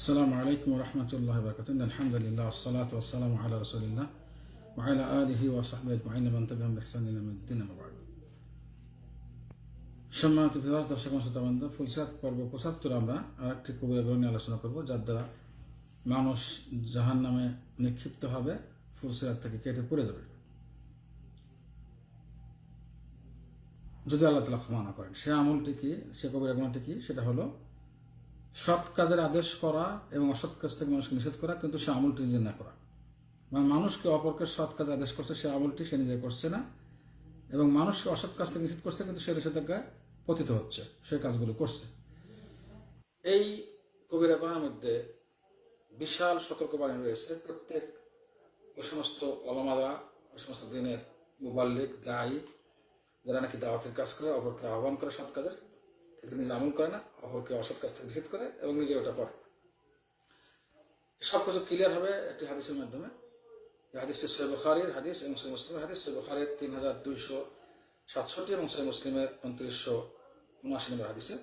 السلام عليكم ورحمة الله وبركاته. الحمد لله والصلاة والسلام على رسول الله وعلى آله وصحبه أجمعين من تبعهم بإحسان إلى يوم الدين أما بعد. সম্মানিত ভিউয়ার, দর্শক শ্রোতাবৃন্দ, ফুলসিরাত পর্ব ৭৫ আমরা আরেকটি কবিরা গুলো নিয়ে আলোচনা করব, যার দ্বারা মানুষ জাহান্নামে নিক্ষিপ্ত হবে, ফুলসিরাত থেকে কেটে পড়ে যাবে যদি আল্লাহ তাআলা ক্ষমা না করেন। সে আমলটি কি, সে কবিরা গুনাহটি কি? সেটা হলো সৎ কাজের আদেশ করা এবং অসৎ কাজ থেকে মানুষকে নিষেধ করা, কিন্তু সে আমলটি নিজে না করা। মানে মানুষকে অপরকে সৎ কাজে আদেশ করছে, সে আমলটি সে নিজে করছে না, এবং মানুষকে অসৎ কাজ থেকে নিষেধ করছে, কিন্তু সে নিষেধাজ্ঞায় পতিত হচ্ছে, সে কাজগুলো করছে। এই কবিরা গুনাহের মধ্যে বিশাল সতর্কবাণী রয়েছে। প্রত্যেক ওই সমস্ত ওলামারা, ওই সমস্ত দিনের মুবাল্লিগ, দায়ী, যারা নাকি দাওয়াতের কাজ করে, অপরকে আহ্বান করে সৎ কাজের, কিন্তু নিজে আমল করে না, অপরকে অসৎ কাজ থেকে নিষেধ করে এবং নিজে ওটা করে। সব কিছু ক্লিয়ার হবে একটি হাদিসের মাধ্যমে। এই হাদিসটি সহিহ বুখারীর হাদিস এবং সহিহ মুসলিমের হাদিস। সহিহ বুখারীর ৩২৬৭ এবং সহিহ মুসলিমের ২৯৭৯ নম্বর হাদিসে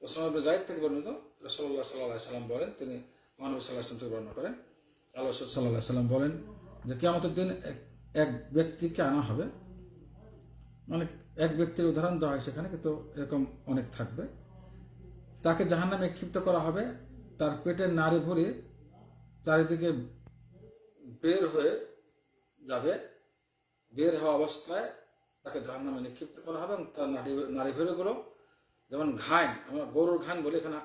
ওসামা ইবনে যায়েদ থেকে বর্ণিত। রাসূলুল্লাহ সাল্লাল্লাহু আলাইহি সাল্লাম বলেন, তিনি মহানবী সাল্লাল্লাহু আলাইহি সাল্লাম থেকে বর্ণনা করেন, আল্লাহ রাসূল সাল্লাল্লাহু আলাইহি সাল্লাম বলেন যে কিয়ামতের দিন এক ব্যক্তিকে আনা হবে, মানে এক ব্যক্তির উদাহরণ দেওয়া হয় সেখানে, কিন্তু এরকম অনেক থাকবে। তাকে জাহান্নামে নিক্ষিপ্ত করা হবে, তার পেটের নাড়ি ভুঁড়ি চারিদিকে বের হয়ে যাবে, বের হওয়া অবস্থায় তাকে জাহান্নামে নিক্ষিপ্ত করা হবে, এবং তার নাড়ি ভুঁড়িগুলো যেমন ঘান, আমরা গরুর ঘান বলি, এখানে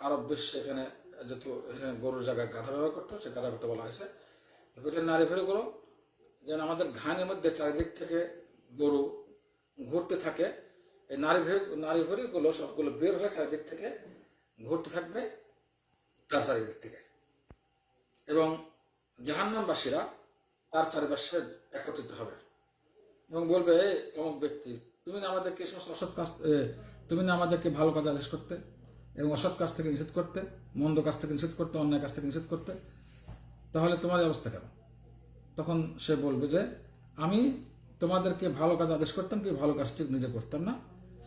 আরব বিশ্বে এখানে যেহেতু এখানে গরুর জায়গায় গাধা ব্যবহার করতো, সে গাধা করতে বলা হয়েছে। পেটের নাড়ি ভুঁড়িগুলো যেন আমাদের ঘানের মধ্যে চারিদিক থেকে গরু ঘুরতে থাকে, এই নারী ভুঁড়িগুলো সবগুলো বের হয়ে চারিদিক থেকে ঘুরতে থাকবে তার চারিদিক থেকে, এবং জাহান্নামবাসীরা তার চারিপাশে একত্রিত হবে এবং বলবে, অমুক ব্যক্তি, তুমি না আমাদেরকে সমস্ত অসৎ কাজ, তুমি না আমাদেরকে ভালো কাজ আদেশ করতে এবং অসৎ কাজ থেকে নিষেধ করতে, মন্দ কাজ থেকে নিষেধ করতে, অন্যায় কাজ থেকে নিষেধ করতে, তাহলে তোমার এই অবস্থা কেন? তখন সে বলবে যে আমি তোমাদেরকে ভালো কাজ আদেশ করতাম, কিন্তু ভালো কাজটি নিজে করতাম না,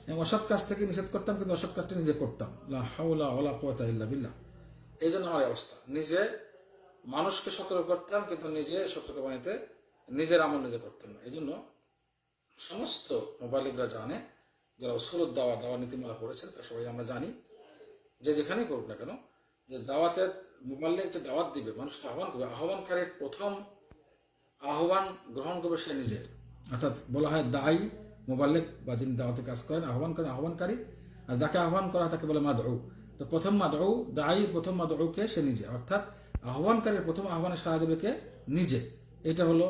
এবং অসৎ কাজ থেকে নিষেধ করতাম, কিন্তু অসৎ কাজটি নিজে করতাম। লা হাওলা ওয়ালা কুওয়াতা ইল্লা বিল্লাহ। এই জন্য আমার অবস্থা। নিজে মানুষকে সতর্ক করতাম, কিন্তু নিজে সতর্কবাণীতে নিজের আমল নিজে করতাম না। এই জন্য সমস্ত মুবাল্লিগরা জানে, যারা উসুলুদ দাওয়া নীতিমালা পড়েছেন, তা সবাই আমরা জানি যে যেখানেই করুক না কেন, যে দাওয়াতের মুবাল্লিগ যে দাওয়াত দিবে, মানুষকে আহ্বান করবে, আহ্বানকারীর প্রথম আহ্বান গ্রহণ করবে সে নিজে। অর্থাৎ বলা হয় দায়ী, মুবাল্লিগ বা যিনি দাওয়াতে কাজ করেন, আহ্বান করেন আহ্বানকারী, আর যাকে আহ্বান করা তাকে বলে মাদউ। তো প্রথম মাদউ, দায়ীর প্রথম মাদউকে সে নিজে, অর্থাৎ আহ্বানকারীর প্রথম আহ্বানে সাড়া দেবে কে? নিজে। এটা হলো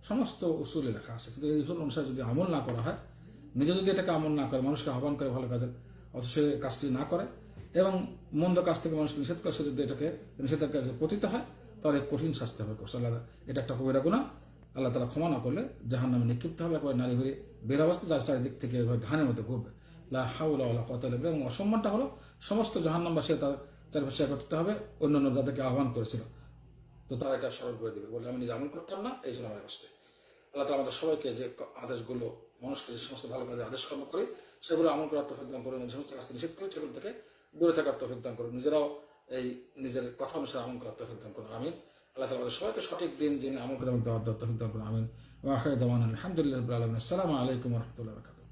সমস্ত উসুলে লেখা আছে। কিন্তু এই উসুল অনুসারে যদি আমল না করা হয়, নিজে যদি এটাকে আমল না করে, মানুষকে আহ্বান করে ভালো কাজের, অথচ সে কাজটি না করে এবং মন্দ কাজ থেকে মানুষকে নিষেধ করে, সে যদি এটাকে নিষেধের কাজে পতিত হয়, তাহলে কঠিন শাস্তি হবে। এটা একটা কবিরা গুনাহ। আল্লাহ তাআলা ক্ষমা না করলে জাহান্নামে নিক্ষিপ্ত হবে, একবার নারী ভুঁড়ি বের অবস্থা, যার চারিদিক থেকে ঘানের মধ্যে ঘুরবে। লা হাওলা ওয়ালা কুওয়াতা ইল্লা বিল্লাহ। এবং অসম্মানটা হলো সমস্ত জাহান্নামবাসী তার চারপাশে একত্রিত হবে, অন্যান্য যাদেরকে আহ্বান করেছিল, তো তারা এটা স্মরণ করে দেবে, বলে আমি নিজে আমল করতাম না, এই জন্য আমার অবস্থা। আল্লাহ তাআলা আমাদের সবাইকে যে আদেশগুলো, মানুষকে যে সমস্ত ভালো কাজে আদেশ কর্ম করি, সেগুলো আমল করার তৌফিক দান করুন, যে সমস্ত কাজ নিষেধ করি সেগুলো থেকে দূরে থাকার তৌফিক দান করুন, নিজেরাও এই নিজের কথা অনুসারে আমল করার তৌফিক দান করুন। আমিন। আল্লাহ তাআলা আমাদের সবাইকে সঠিক দিন যিনি আমল করে দাওয়াত দেওয়ার তৌফিক দান করুন। আমিন। ওয়া আখিরু দাওয়ানা আলহামদুলিল্লাহি রাব্বিল আলামিন। আসসালামু আলাইকুম ওয়া রাহমাতুল্লাহি ওয়া বারাকাতুহু।